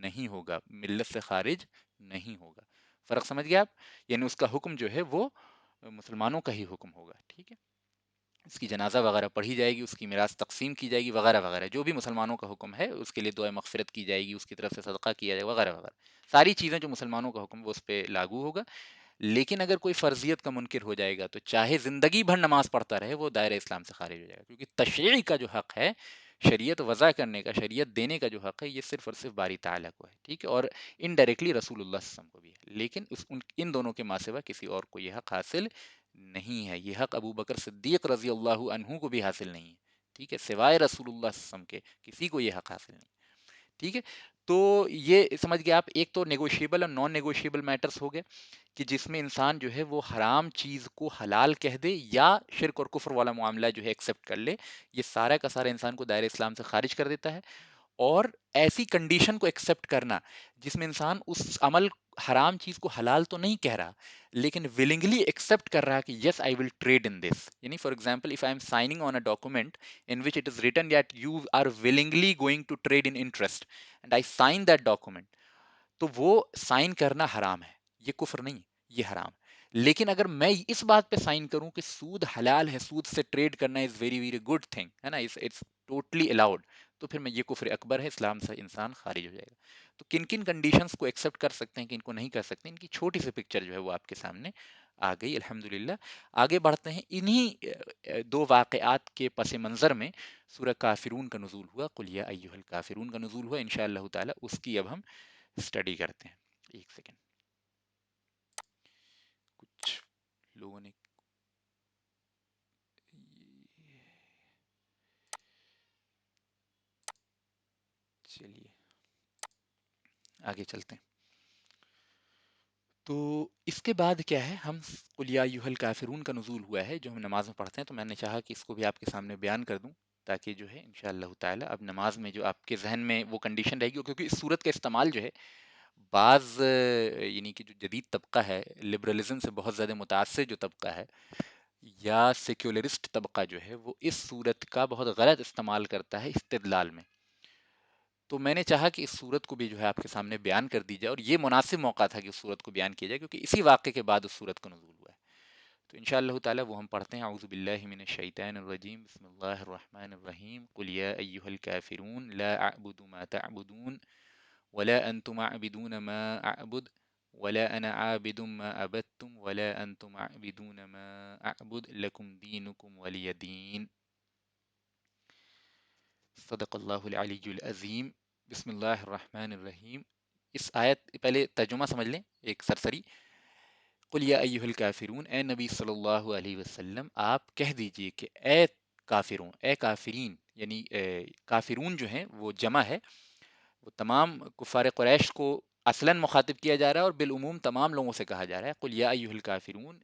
نہیں ہوگا، ملت سے خارج نہیں ہوگا۔ فرق سمجھ گئے آپ؟ یعنی اس کا حکم جو ہے وہ مسلمانوں کا ہی حکم ہوگا، ٹھیک ہے، اس کی جنازہ وغیرہ پڑھی جائے گی، اس کی میراث تقسیم کی جائے گی وغیرہ وغیرہ، جو بھی مسلمانوں کا حکم ہے اس کے لیے دعائے مغفرت کی جائے گی، اس کی طرف سے صدقہ کیا جائے گا وغیرہ وغیرہ، ساری چیزیں جو مسلمانوں کا حکم وہ اس پہ لاگو ہوگا۔ لیکن اگر کوئی فرضیت کا منکر ہو جائے گا تو چاہے زندگی بھر نماز پڑھتا رہے، وہ دائرہ اسلام سے خارج ہو جائے گا، کیونکہ تشریع کا جو حق ہے، شریعت وضع کرنے کا، شریعت دینے کا جو حق ہے، یہ صرف اور صرف باری تعالیٰ کو ہے، ٹھیک ہے، اور انڈائریکٹلی رسول اللہ صلی اللہ علیہ وسلم کو بھی ہے، لیکن ان دونوں کے ماں سوا کسی اور کو یہ حق حاصل نہیں ہے۔ یہ حق ابو بکر صدیق رضی اللہ عنہ کو بھی حاصل نہیں ہے، ٹھیک ہے، سوائے رسول اللہ صلی اللہ علیہ وسلم کے کسی کو یہ حق حاصل نہیں، ٹھیک ہے۔ تو یہ سمجھ گئے آپ، ایک تو نیگوشیبل اور نان نیگوشیبل میٹرز ہو گئے کہ جس میں انسان جو ہے وہ حرام چیز کو حلال کہہ دے یا شرک اور کفر والا معاملہ جو ہے ایکسیپٹ کر لے، یہ سارا کا سارا انسان کو دائرہ اسلام سے خارج کر دیتا ہے۔ اور ایسی کنڈیشن کو ایکسیپٹ کرنا جس میں انسان اس عمل حرام چیز کو حلال تو نہیں کہہ رہا لیکن ولنگلی ایکسیپٹ کر رہا کہ yes I will trade in this, یعنی for example if I am signing on a document in which it is written that you are willingly going to trade in interest and I sign that document, تو وہ sign کرنا حرام ہے، یہ کفر نہیں، یہ حرام ہے۔ لیکن اگر میں اس بات پہ سائن کروں کہ سود حلال ہے، سود سے ٹریڈ کرنا is very very good thing, ہے نا، اٹس ٹوٹلی الاؤڈ، تو پھر میں یہ کفر اکبر ہے، اسلام سے انسان خارج ہو جائے گا۔ تو کن کن کنڈیشنز کو ایکسیپٹ کر سکتے ہیں، کن کو نہیں کر سکتے، ان کی چھوٹی سی پکچر جو ہے وہ آپ کے سامنے آ گئی الحمدللہ۔ آگے بڑھتے ہیں، انہی دو واقعات کے پس منظر میں سورہ کافرون کا نزول ہوا، قل یا ایھا الکافرون کا نزول ہوا، انشاءاللہ تعالی اس کی اب ہم اسٹڈی کرتے ہیں۔ ایک سیکنڈ، کچھ لوگوں نے چلیے آگے چلتے ہیں۔ تو اس کے بعد کیا ہے، ہم قل یا ایھا الکافرون کا نزول ہوا ہے جو ہم نماز میں پڑھتے ہیں، تو میں نے چاہا کہ اس کو بھی آپ کے سامنے بیان کر دوں، تاکہ جو ہے انشاءاللہ تعالی اب نماز میں جو آپ کے ذہن میں وہ کنڈیشن رہے گی، کیونکہ اس صورت کا استعمال جو ہے بعض یعنی کہ جو جدید طبقہ ہے، لبرلزم سے بہت زیادہ متاثر جو طبقہ ہے یا سیکولرسٹ طبقہ جو ہے، وہ اس صورت کا بہت غلط استعمال کرتا ہے استدلال میں. تو میں نے چاہا کہ اس صورت کو بھی جو ہے آپ کے سامنے بیان کر دی جائے، اور یہ مناسب موقع تھا کہ اس صورت کو بیان کیا جائے، کیونکہ اسی واقعے کے بعد اس صورت کا نزول ہوا ہے. تو انشاءاللہ تعالی وہ ہم پڑھتے ہیں. اعوذ باللہ من الشیطان الرجیم، بسم اللہ الرحمن الرحیم. قل یا ایھا الکافرون لا اعبد ما تعبدون ولا انتم عابدون ما اعبد ولا انا عابد ما عبدتم ولا انتم عابدون ما اعبد لکم دینکم ولی دین. صدق اللہ العلی العظیم. بسم اللہ الرحمن الرحیم. اس آیت پہلے ترجمہ سمجھ لیں ایک سرسری. قل یا ایھا الکافرون، اے نبی صلی اللہ علیہ وسلم آپ کہہ دیجئے کہ اے کافرون، اے کافرین، یعنی کافرون جو ہیں وہ جمع ہے، وہ تمام کفار قریش کو اصلاً مخاطب کیا جا رہا ہے، اور بالعموم تمام لوگوں سے کہا جا رہا ہے قل یا ایھا الکافرون،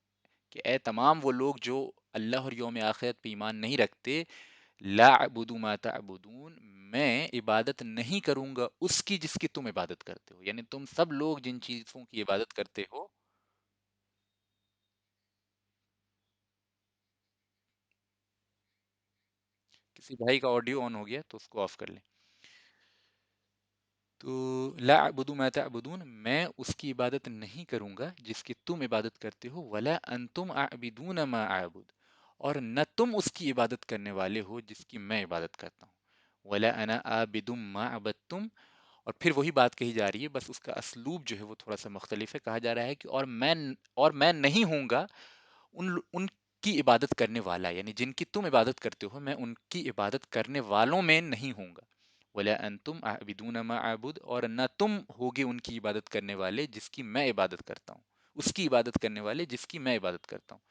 کہ اے تمام وہ لوگ جو اللہ اور یوم آخرت پہ ایمان نہیں رکھتے. لا اعبد ما تعبدون، میں عبادت نہیں کروں گا اس کی جس کی تم عبادت کرتے ہو، یعنی تم سب لوگ جن چیزوں کی عبادت کرتے ہو. کسی بھائی کا آڈیو آن ہو گیا تو اس کو آف کر لیں. تو لا اعبد ما تعبدون، میں اس کی عبادت نہیں کروں گا جس کی تم عبادت کرتے ہو. ولا انتم عابدون ما اعبد، اور نہ تم اس کی عبادت کرنے والے ہو جس کی میں عبادت کرتا ہوں. ولا انا عابد ما عبدتم، اور پھر وہی بات کہی جا رہی ہے، بس اس کا اسلوب جو ہے وہ تھوڑا سا مختلف ہے. کہا جا رہا ہے کہ اور میں نہیں ہوں گا ان کی عبادت کرنے والا، یعنی جن کی تم عبادت کرتے ہو میں ان کی عبادت کرنے والوں میں نہیں ہوں گا. ولا انتم عابدون ما اعبد، اور نہ تم ہوگے ان کی عبادت کرنے والے جس کی میں عبادت کرتا ہوں، اس کی عبادت کرنے والے جس کی میں عبادت کرتا ہوں.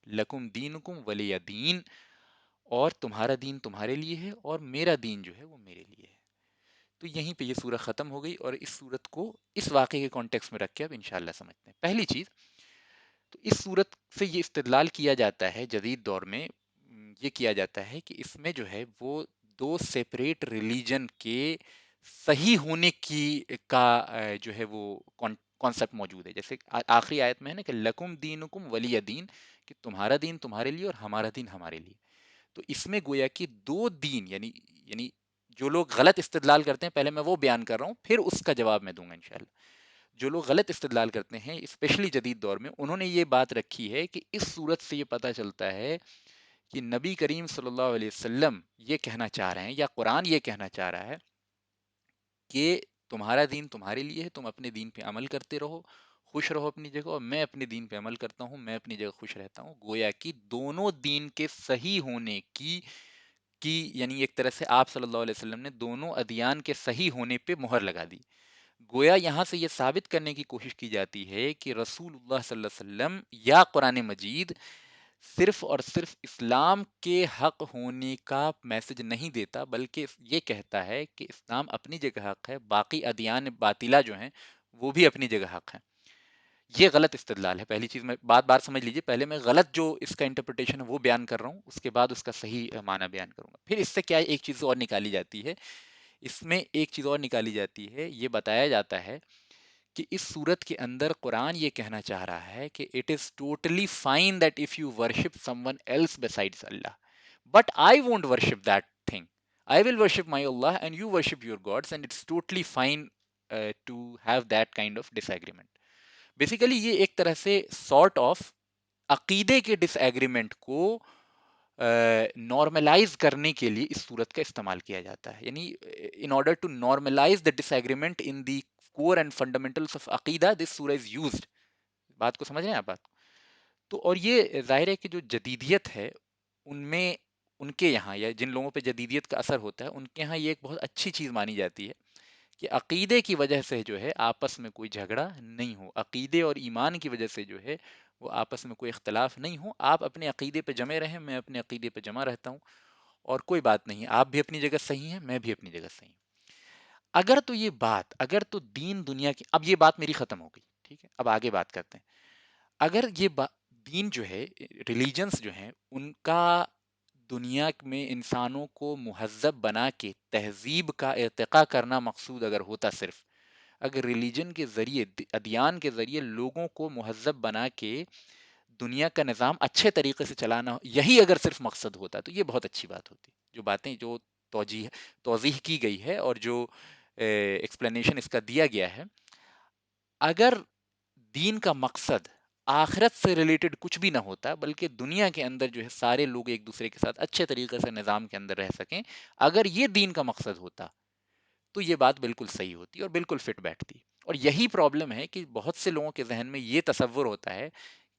لکم دینکم ولی دین، اور تمہارا دین تمہارے لیے ہے اور میرا دین جو ہے وہ میرے لیے ہے. تو یہیں پہ یہ سورہ ختم ہو گئی، اور اس سورت کو اس واقعے کے کانٹیکس میں رکھ کے اب انشاءاللہ سمجھتے ہیں. پہلی چیز تو اس صورت سے یہ استدلال کیا جاتا ہے جدید دور میں، یہ کیا جاتا ہے کہ اس میں جو ہے وہ دو سیپریٹ ریلیجن کے صحیح ہونے کی کا جو ہے وہ کانسیپٹ موجود ہے. جیسے آخری آیت میں ہے نا کہ لکم دینکم ولی دین، کہ تمہارا دین تمہارے لیے اور ہمارا دین ہمارے لیے. تو اس میں گویا کہ دو دین، یعنی جو لوگ غلط استدلال کرتے ہیں، پہلے میں وہ بیان کر رہا ہوں پھر اس کا جواب میں دوں گا انشاءاللہ. جو لوگ غلط استدلال کرتے ہیں اسپیشلی جدید دور میں، انہوں نے یہ بات رکھی ہے کہ اس صورت سے یہ پتہ چلتا ہے کہ نبی کریم صلی اللہ علیہ وسلم یہ کہنا چاہ رہے ہیں یا قرآن یہ کہنا چاہ رہا ہے کہ تمہارا دین تمہارے لیے ہے، تم اپنے دین پہ عمل کرتے رہو، خوش رہو اپنی جگہ، اور میں اپنے دین پہ عمل کرتا ہوں، میں اپنی جگہ خوش رہتا ہوں. گویا کہ دونوں دین کے صحیح ہونے کی یعنی ایک طرح سے آپ صلی اللہ علیہ وسلم نے دونوں ادیان کے صحیح ہونے پہ مہر لگا دی. گویا یہاں سے یہ ثابت کرنے کی کوشش کی جاتی ہے کہ رسول اللہ صلی اللہ علیہ وسلم یا قرآن مجید صرف اور صرف اسلام کے حق ہونے کا میسج نہیں دیتا، بلکہ یہ کہتا ہے کہ اسلام اپنی جگہ حق ہے، باقی ادیان باطلہ جو ہیں وہ بھی اپنی جگہ حق ہیں. یہ غلط استدلال ہے. پہلی چیز میں بات بار سمجھ لیجئے، پہلے میں غلط جو اس کا انٹرپریٹیشن ہے وہ بیان کر رہا ہوں، اس کے بعد اس کا صحیح معنی بیان کروں گا. پھر اس سے کیا ایک چیز اور نکالی جاتی ہے، اس میں ایک چیز اور نکالی جاتی ہے، یہ بتایا جاتا ہے کہ اس صورت کے اندر قرآن یہ کہنا چاہ رہا ہے کہ it is totally fine that if you worship someone else besides Allah, but I won't worship that thing. I will worship my Allah and you worship your gods and it's totally fine to have that kind of disagreement. Basically یہ ایک طرح سے sort of عقیدے کے ڈس agreement کو normalise کرنے کے لیے اس صورت کا استعمال کیا جاتا ہے. یعنی in order to normalize the disagreement in the core and fundamentals of عقیدہ دس سورہ از یوزڈ. بات کو سمجھ رہے ہیں آپ بات کو؟ تو اور یہ ظاہر ہے کہ جو جدیدیت ہے ان میں، ان کے یہاں یا جن لوگوں پہ جدیدیت کا اثر ہوتا ہے ان کے یہاں یہ ایک بہت اچھی چیز مانی جاتی ہے کہ عقیدے کی وجہ سے جو ہے آپس میں کوئی جھگڑا نہیں ہو، عقیدے اور ایمان کی وجہ سے جو ہے وہ آپس میں کوئی اختلاف نہیں ہو. آپ اپنے عقیدے پہ جمے رہیں، میں اپنے عقیدے پہ جمع رہتا ہوں، اور کوئی بات نہیں، آپ بھی اپنی جگہ صحیح ہیں، میں بھی اپنی جگہ صحیح ہوں. اگر تو دین دنیا کی، اب یہ بات میری ختم ہو گئی، ٹھیک ہے، اب آگے بات کرتے ہیں. اگر یہ دین جو ہے، ریلیجنس جو ہیں، ان کا دنیا میں انسانوں کو مہذب بنا کے تہذیب کا ارتقا کرنا مقصود اگر ہوتا، صرف اگر ریلیجن کے ذریعے، ادیان کے ذریعے لوگوں کو مہذب بنا کے دنیا کا نظام اچھے طریقے سے چلانا، یہی اگر صرف مقصد ہوتا تو یہ بہت اچھی بات ہوتی. جو باتیں جو توضیح کی گئی ہے اور جو ایکسپلینیشن اس کا دیا گیا ہے، اگر دین کا مقصد آخرت سے ریلیٹڈ کچھ بھی نہ ہوتا، بلکہ دنیا کے اندر جو ہے سارے لوگ ایک دوسرے کے ساتھ اچھے طریقے سے نظام کے اندر رہ سکیں، اگر یہ دین کا مقصد ہوتا تو یہ بات بالکل صحیح ہوتی اور بالکل فٹ بیٹھتی. اور یہی پرابلم ہے کہ بہت سے لوگوں کے ذہن میں یہ تصور ہوتا ہے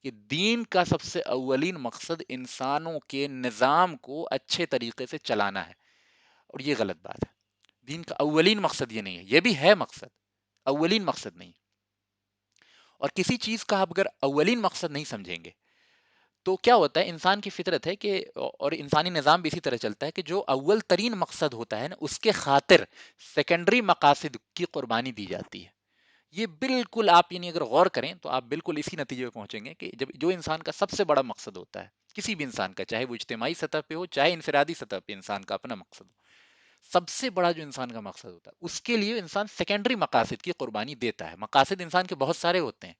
کہ دین کا سب سے اولین مقصد انسانوں کے نظام کو اچھے طریقے سے چلانا ہے، اور یہ غلط بات ہے. دین کا اولین مقصد یہ نہیں ہے، یہ بھی ہے مقصد، اولین مقصد نہیں. اور کسی چیز کا آپ اگر اولین مقصد نہیں سمجھیں گے تو کیا ہوتا ہے، انسان کی فطرت ہے کہ، اور انسانی نظام بھی اسی طرح چلتا ہے کہ جو اول ترین مقصد ہوتا ہے نا، اس کے خاطر سیکنڈری مقاصد کی قربانی دی جاتی ہے. یہ بالکل آپ یعنی اگر غور کریں تو آپ بالکل اسی نتیجے پہ پہنچیں گے کہ جب جو انسان کا سب سے بڑا مقصد ہوتا ہے، کسی بھی انسان کا، چاہے وہ اجتماعی سطح پہ ہو چاہے انفرادی سطح پہ انسان کا اپنا مقصد ہو، سب سے بڑا جو انسان کا مقصد ہوتا ہے اس کے لیے انسان سیکنڈری مقاصد کی قربانی دیتا ہے. مقاصد انسان کے بہت سارے ہوتے ہیں،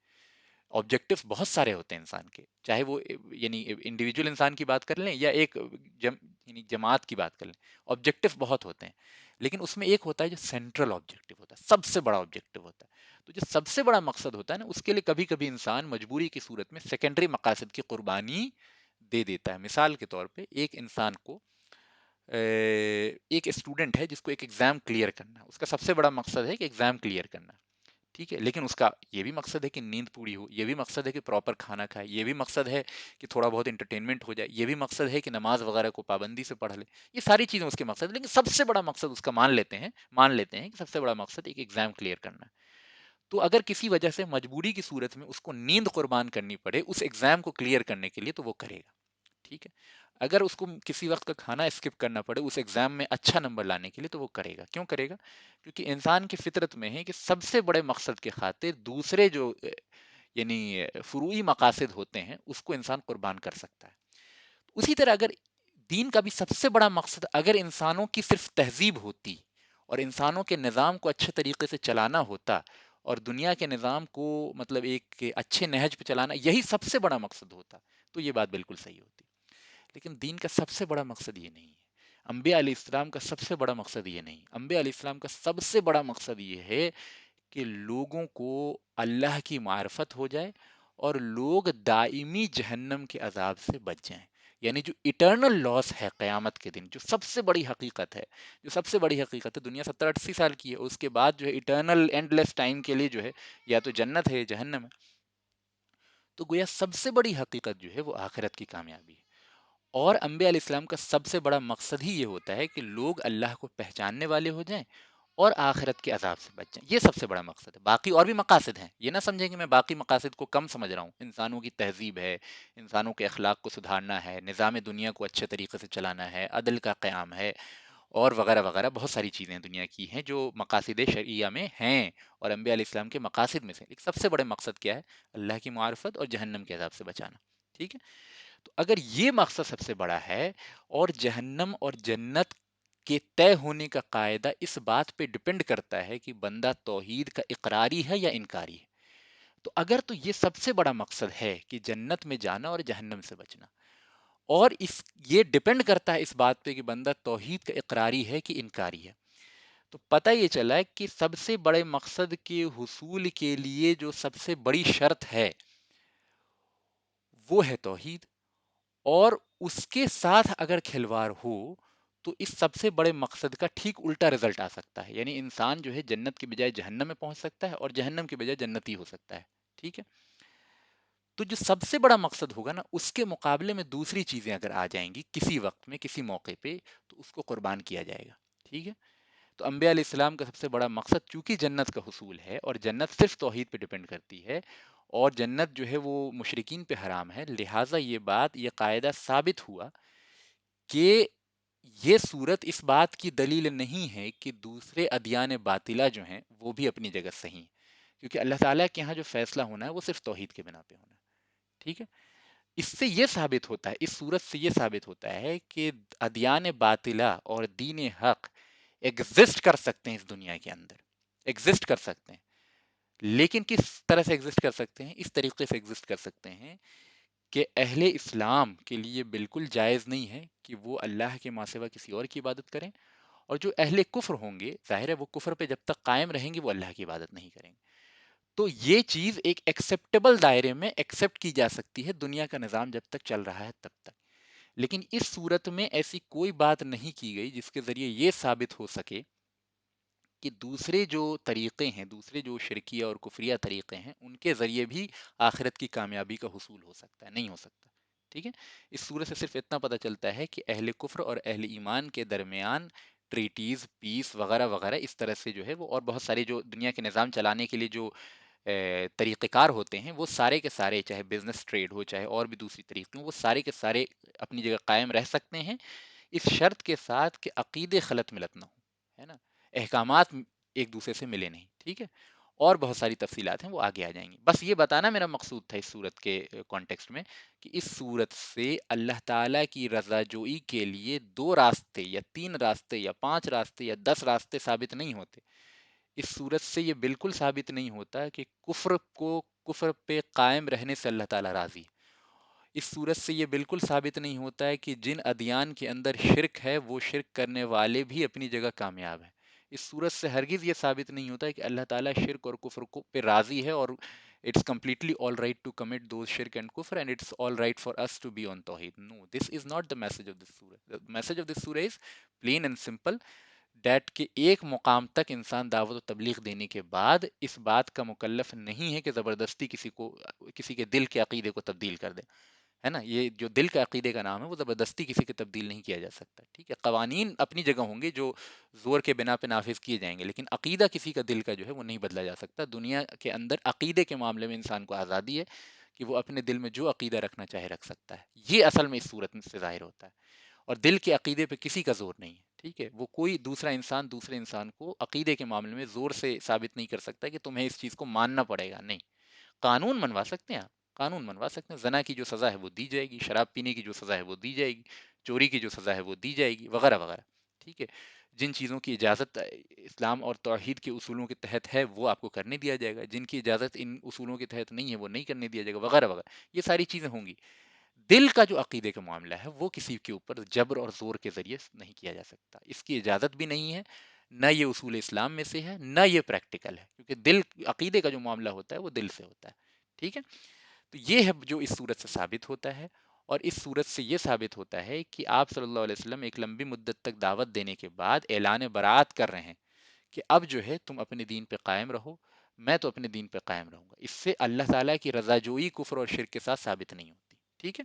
آبجیکٹو بہت سارے ہوتے ہیں انسان کے، چاہے وہ یعنی انڈیویجول انسان کی بات کر لیں یا ایک یعنی جماعت کی بات کر لیں، آبجیکٹو بہت ہوتے ہیں. لیکن اس میں ایک ہوتا ہے جو سینٹرل آبجیکٹو ہوتا ہے، سب سے بڑا آبجیکٹو ہوتا ہے. تو جو سب سے بڑا مقصد ہوتا ہے نا، اس کے لیے کبھی کبھی انسان مجبوری کی صورت میں سیکنڈری مقاصد کی قربانی دے دیتا ہے. مثال کے طور پہ ایک انسان کو، ایک اسٹوڈنٹ ہے جس کو ایک ایگزام کلیئر کرنا ہے، اس کا سب سے بڑا مقصد ہے کہ ایگزام کلیئر کرنا ہے. ٹھیک ہے، لیکن اس کا یہ بھی مقصد ہے کہ نیند پوری ہو، یہ بھی مقصد ہے کہ پراپر کھانا کھائے، یہ بھی مقصد ہے کہ تھوڑا بہت انٹرٹینمنٹ ہو جائے، یہ بھی مقصد ہے کہ نماز وغیرہ کو پابندی سے پڑھ لے. یہ ساری چیزیں اس کے مقصد ہیں، لیکن سب سے بڑا مقصد اس کا مان لیتے ہیں کہ سب سے بڑا مقصد ایک ایگزام کلیئر کرنا ہے. تو اگر کسی وجہ سے مجبوری کی صورت میں اس کو نیند قربان کرنی پڑے اس ایگزام کو کلیئر کرنے کے لیے تو وہ کرے گا. ٹھیک ہے، اگر اس کو کسی وقت کا کھانا اسکپ کرنا پڑے اس ایگزام میں اچھا نمبر لانے کے لیے تو وہ کرے گا. کیوں کرے گا؟ کیونکہ انسان کی فطرت میں ہے کہ سب سے بڑے مقصد کے خاطر دوسرے جو یعنی فروعی مقاصد ہوتے ہیں اس کو انسان قربان کر سکتا ہے. اسی طرح اگر دین کا بھی سب سے بڑا مقصد اگر انسانوں کی صرف تہذیب ہوتی اور انسانوں کے نظام کو اچھے طریقے سے چلانا ہوتا اور دنیا کے نظام کو مطلب ایک اچھے نہج پہ چلانا یہی سب سے بڑا مقصد ہوتا تو یہ بات بالکل صحیح ہوتی. لیکن دین کا سب سے بڑا مقصد یہ نہیں ہے. انبیاء علیہ السلام کا سب سے بڑا مقصد یہ نہیں. انبیاء علیہ السلام کا سب سے بڑا مقصد یہ ہے کہ لوگوں کو اللہ کی معرفت ہو جائے اور لوگ دائمی جہنم کے عذاب سے بچ جائیں. یعنی جو اٹرنل لاس ہے قیامت کے دن، جو سب سے بڑی حقیقت ہے، جو سب سے بڑی حقیقت ہے، دنیا 70-80 سال کی ہے، اس کے بعد جو ہے اٹرنل اینڈ لیس ٹائم کے لیے جو ہے یا تو جنت ہے یا جہنم ہے. تو گویا سب سے بڑی حقیقت جو ہے وہ آخرت کی کامیابی ہے. اور انبیاء علیہ السلام کا سب سے بڑا مقصد ہی یہ ہوتا ہے کہ لوگ اللہ کو پہچاننے والے ہو جائیں اور آخرت کے عذاب سے بچ جائیں. یہ سب سے بڑا مقصد ہے. باقی اور بھی مقاصد ہیں، یہ نہ سمجھیں کہ میں باقی مقاصد کو کم سمجھ رہا ہوں. انسانوں کی تہذیب ہے، انسانوں کے اخلاق کو سدھارنا ہے، نظام دنیا کو اچھے طریقے سے چلانا ہے، عدل کا قیام ہے، اور وغیرہ وغیرہ بہت ساری چیزیں دنیا کی ہیں جو مقاصد شرعیہ میں ہیں اور انبیاء علیہ السلام کے مقاصد میں سے. ایک سب سے بڑے مقصد کیا ہے؟ اللہ کی معرفت اور جہنم کے عذاب سے بچانا. ٹھیک ہے، تو اگر یہ مقصد سب سے بڑا ہے اور جہنم اور جنت کے طے ہونے کا قاعدہ اس بات پہ ڈپینڈ کرتا ہے کہ بندہ توحید کا اقراری ہے یا انکاری ہے، تو اگر تو یہ سب سے بڑا مقصد ہے کہ جنت میں جانا اور جہنم سے بچنا، اور یہ ڈپینڈ کرتا ہے اس بات پہ کہ بندہ توحید کا اقراری ہے کہ انکاری ہے، تو پتہ یہ چلا کہ سب سے بڑے مقصد کے حصول کے لیے جو سب سے بڑی شرط ہے وہ ہے توحید. اور اس کے ساتھ اگر کھلواڑ ہو تو اس سب سے بڑے مقصد کا ٹھیک الٹا رزلٹ آ سکتا ہے. یعنی انسان جو ہے جنت کے بجائے جہنم میں پہنچ سکتا ہے اور جہنم کے بجائے جنتی ہو سکتا ہے. ٹھیک ہے، تو جو سب سے بڑا مقصد ہوگا نا اس کے مقابلے میں دوسری چیزیں اگر آ جائیں گی کسی وقت میں کسی موقع پہ تو اس کو قربان کیا جائے گا. ٹھیک ہے، تو انبیاء علیہ السلام کا سب سے بڑا مقصد چونکہ جنت کا حصول ہے اور جنت صرف توحید پہ ڈیپینڈ کرتی ہے اور جنت جو ہے وہ مشرکین پہ حرام ہے، لہٰذا یہ قاعدہ ثابت ہوا کہ یہ صورت اس بات کی دلیل نہیں ہے کہ دوسرے ادیان باطلہ جو ہیں وہ بھی اپنی جگہ صحیح ہیں. کیونکہ اللہ تعالیٰ کے یہاں جو فیصلہ ہونا ہے وہ صرف توحید کے بنا پہ ہونا ہے. ٹھیک ہے. اس سے یہ ثابت ہوتا ہے، اس صورت سے یہ ثابت ہوتا ہے کہ ادیان باطلہ اور دین حق ایگزسٹ کر سکتے ہیں اس دنیا کے اندر، ایگزسٹ کر سکتے ہیں. لیکن کس طرح سے ایگزسٹ کر سکتے ہیں؟ اس طریقے سے ایگزسٹ کر سکتے ہیں کہ اہل اسلام کے لیے بالکل جائز نہیں ہے کہ وہ اللہ کے ماں سوا کسی اور کی عبادت کریں، اور جو اہل کفر ہوں گے، ظاہر ہے وہ کفر پہ جب تک قائم رہیں گے وہ اللہ کی عبادت نہیں کریں گے. تو یہ چیز ایک ایکسیپٹیبل دائرے میں ایکسیپٹ کی جا سکتی ہے دنیا کا نظام جب تک چل رہا ہے تب تک. لیکن اس صورت میں ایسی کوئی بات نہیں کی گئی جس کے ذریعے یہ ثابت ہو سکے کہ دوسرے جو طریقے ہیں، دوسرے جو شرکیہ اور کفریہ طریقے ہیں، ان کے ذریعے بھی آخرت کی کامیابی کا حصول ہو سکتا ہے، نہیں ہو سکتا. ٹھیک ہے. اس صورت سے صرف اتنا پتہ چلتا ہے کہ اہل کفر اور اہل ایمان کے درمیان ٹریٹیز، پیس وغیرہ وغیرہ اس طرح سے جو ہے وہ، اور بہت سارے جو دنیا کے نظام چلانے کے لیے جو طریقہ کار ہوتے ہیں، وہ سارے کے سارے، چاہے بزنس ٹریڈ ہو چاہے اور بھی دوسری طریقے ہوں، وہ سارے کے سارے اپنی جگہ قائم رہ سکتے ہیں، اس شرط کے ساتھ کہ عقیدے خلط ملت نہ ہو، ہے نا، احکامات ایک دوسرے سے ملے نہیں. ٹھیک ہے. اور بہت ساری تفصیلات ہیں وہ آگے آ جائیں گی. بس یہ بتانا میرا مقصود تھا اس صورت کے کانٹیکسٹ میں کہ اس صورت سے اللہ تعالیٰ کی رضا جوئی کے لیے دو راستے یا تین راستے یا پانچ راستے یا 10 راستے ثابت نہیں ہوتے. اس صورت سے یہ بالکل ثابت نہیں ہوتا کہ کفر پہ قائم رہنے سے اللہ تعالیٰ راضی ہے. اس صورت سے یہ بالکل ثابت نہیں ہوتا ہے کہ جن ادیان کے اندر شرک ہے وہ شرک کرنے والے بھی اپنی جگہ کامیاب ہیں. اس صورت سے ہرگز یہ ثابت نہیں ہوتا ہے کہ اللہ تعالیٰ شرک اور کفر کو پہ راضی ہے اور it's completely all right to commit those شرک اینڈ کفر and it's all right for us to be on توحید. No, this is not the message of this سورہ. دا میسج آف دس سورہ is plain and simple that کہ ایک مقام تک انسان دعوت و تبلیغ دینے کے بعد اس بات کا مکلف نہیں ہے کہ زبردستی کسی کے دل کے عقیدے کو تبدیل کر دے. ہے نا، یہ جو دل کا عقیدے کا نام ہے وہ زبردستی کسی کے تبدیل نہیں کیا جا سکتا. ٹھیک ہے. قوانین اپنی جگہ ہوں گے جو زور کے بنا پہ نافذ کیے جائیں گے، لیکن عقیدہ کسی کا دل کا جو ہے وہ نہیں بدلا جا سکتا. دنیا کے اندر عقیدے کے معاملے میں انسان کو آزادی ہے کہ وہ اپنے دل میں جو عقیدہ رکھنا چاہے رکھ سکتا ہے. یہ اصل میں اس صورت سے ظاہر ہوتا ہے. اور دل کے عقیدے پہ کسی کا زور نہیں ہے. ٹھیک ہے. وہ کوئی دوسرا انسان دوسرے انسان کو عقیدے کے معاملے میں زور سے ثابت نہیں کر سکتا کہ تمہیں اس چیز کو ماننا پڑے گا. نہیں. قانون منوا سکتے ہیں آپ، قانون منوا سکتے ہیں. زنا کی جو سزا ہے وہ دی جائے گی، شراب پینے کی جو سزا ہے وہ دی جائے گی، چوری کی جو سزا ہے وہ دی جائے گی، وغیرہ وغیرہ. ٹھیک ہے. جن چیزوں کی اجازت اسلام اور توحید کے اصولوں کے تحت ہے وہ آپ کو کرنے دیا جائے گا، جن کی اجازت ان اصولوں کے تحت نہیں ہے وہ نہیں کرنے دیا جائے گا، وغیرہ وغیرہ. یہ ساری چیزیں ہوں گی. دل کا جو عقیدے کا معاملہ ہے وہ کسی کے اوپر جبر اور زور کے ذریعے نہیں کیا جا سکتا. اس کی اجازت بھی نہیں ہے، نہ یہ اصول اسلام میں سے ہے، نہ یہ پریکٹیکل ہے، کیونکہ دل عقیدے کا جو معاملہ ہوتا ہے وہ دل سے ہوتا ہے. ٹھیک ہے. تو یہ ہے جو اس صورت سے ثابت ہوتا ہے. اور اس صورت سے یہ ثابت ہوتا ہے کہ آپ صلی اللہ علیہ وسلم ایک لمبی مدت تک دعوت دینے کے بعد اعلان برات کر رہے ہیں کہ اب جو ہے تم اپنے دین پہ قائم رہو، میں تو اپنے دین پہ قائم رہوں گا. اس سے اللہ تعالیٰ کی رضا جوئی کفر اور شرک کے ساتھ ثابت نہیں ہوتی. ٹھیک ہے.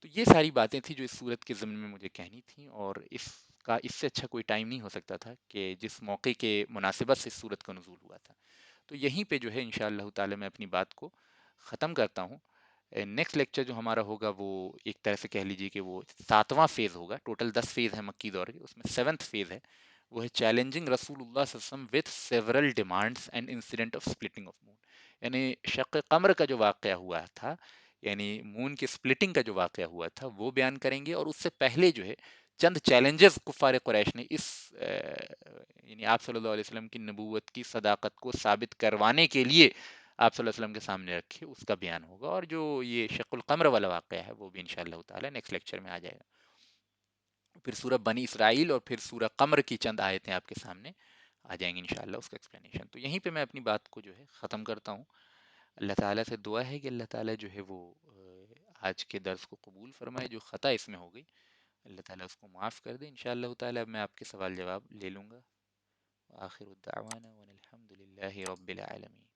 تو یہ ساری باتیں تھیں جو اس صورت کے ضمن میں مجھے کہنی تھیں، اور اس سے اچھا کوئی ٹائم نہیں ہو سکتا تھا کہ جس موقع کے مناسبت سے اس صورت کا نزول ہوا تھا. تو یہیں پہ جو ہے انشاءاللہ تعالی میں اپنی بات کو ختم کرتا ہوں. نیکسٹ لیکچر جو ہمارا ہوگا وہ ایک طرح سے کہہ لیجیے کہ وہ 7واں فیز ہوگا. ٹوٹل 10 فیز ہے مکی دور کے، اس میں 7th فیز ہے. وہ ہے چیلنجنگ رسول اللہ صلی اللہ علیہ وسلم with several demands and incident of splitting of moon. یعنی شق قمر کا جو واقعہ ہوا تھا، یعنی مون کے سپلٹنگ کا جو واقعہ ہوا تھا وہ بیان کریں گے. اور اس سے پہلے جو ہے چند چیلنجز کفار قریش نے اس یعنی آپ صلی اللہ علیہ وسلم کی نبوت کی صداقت کو ثابت کروانے کے لیے آپ صلی اللہ علیہ وسلم کے سامنے رکھے، اس کا بیان ہوگا. اور جو یہ شق القمر والا واقعہ ہے وہ بھی انشاءاللہ تعالی نیکسٹ لیکچر میں آ جائے گا. پھر سورہ بنی اسرائیل اور پھر سورہ قمر کی چند آیتیں آپ کے سامنے آ جائیں گی انشاءاللہ، اس کا ایکسپلینیشن. تو یہیں پہ میں اپنی بات کو جو ہے ختم کرتا ہوں. اللہ تعالیٰ سے دعا ہے کہ اللہ تعالیٰ جو ہے وہ آج کے درس کو قبول فرمائے. جو خطا اس میں ہو گئی اللہ تعالیٰ اس کو معاف کر دے. انشاءاللہ تعالیٰ اب میں آپ کے سوال جواب لے لوں گا. آخر الدعوانا وان الحمد للہ رب العالمین.